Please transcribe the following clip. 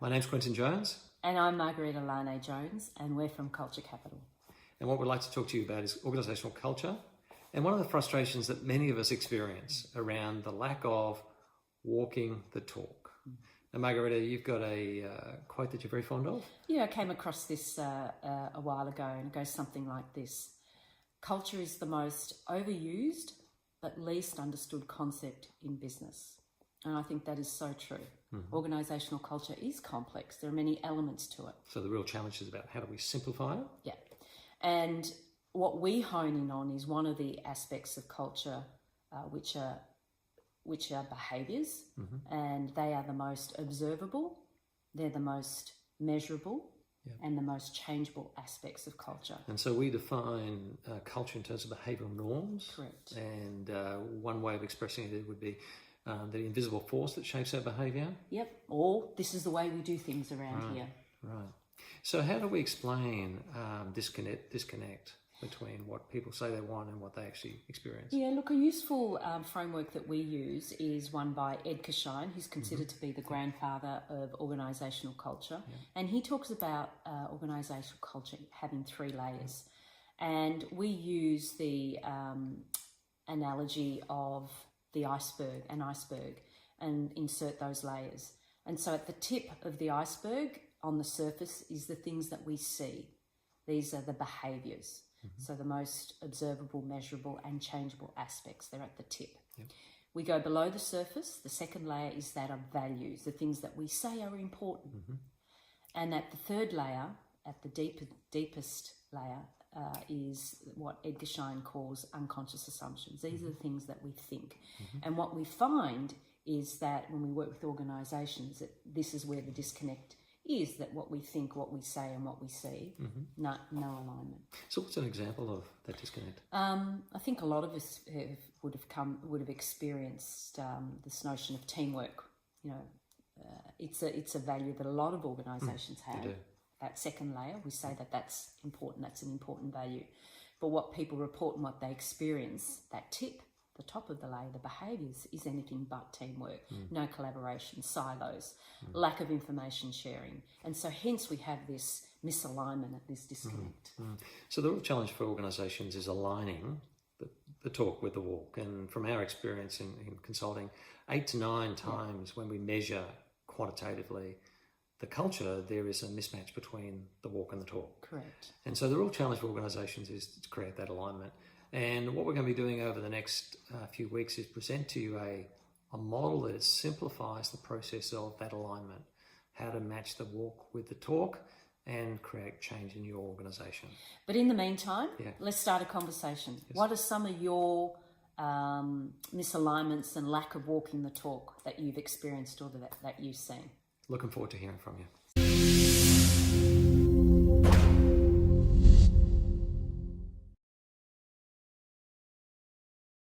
My name's Quentin Jones. And I'm Margarita Lane Jones, and we're from Culture Capital. And what we'd like to talk to you about is organisational culture and one of the frustrations that many of us experience around the lack of walking the talk. Now, Margarita, you've got a quote that you're very fond of. Yeah, I came across this a while ago, and it goes something like this. Culture is the most overused but least understood concept in business. And I think that is so true. Mm-hmm. Organisational culture is complex. There are many elements to it. So the real challenge is about how do we simplify it? Yeah. And what we hone in on is one of the aspects of culture which are behaviours, mm-hmm. and they are the most observable, they're the most measurable, and the most changeable aspects of culture. And so we define culture in terms of behavioural norms. Correct. And one way of expressing it would be the invisible force that shapes our behaviour. Yep. Or this is the way we do things around here. Right. So how do we explain disconnect between what people say they want and what they actually experience? Yeah, look, a useful framework that we use is one by Ed Kashine, who's considered to be the grandfather of organisational culture. Yeah. And he talks about organisational culture having three layers. And we use the analogy of an iceberg, and insert those layers. And so at the tip of the iceberg, on the surface, is the things that we see. These are the behaviours. Mm-hmm. So the most observable, measurable and changeable aspects, they're at the tip. Yep. We go below the surface. The second layer is that of values, the things that we say are important. Mm-hmm. And at the third layer, at the deepest layer, is what Ed Kashine calls unconscious assumptions. These mm-hmm. are the things that we think. Mm-hmm. And what we find is that when we work with organisations, that this is where the disconnect is, that what we think, what we say and what we see, mm-hmm. no alignment. So what's an example of that disconnect? I think a lot of us would have experienced this notion of teamwork. You know, it's a value that a lot of organisations have. That second layer, we say that that's important, that's an important value. But what people report and what they experience, that tip, the top of the layer, the behaviours, is anything but teamwork. No collaboration, silos, lack of information sharing. And so hence we have this misalignment, this disconnect. So the real challenge for organisations is aligning the talk with the walk. And from our experience in consulting, 8 to 9 times when we measure quantitatively the culture, there is a mismatch between the walk and the talk. Correct. And so the real challenge for organisations is to create that alignment. And what we're going to be doing over the next few weeks is present to you a model that simplifies the process of that alignment, how to match the walk with the talk and create change in your organisation. But in the meantime, let's start a conversation. Yes. What are some of your misalignments and lack of walking the talk that you've experienced or that you've seen? Looking forward to hearing from you.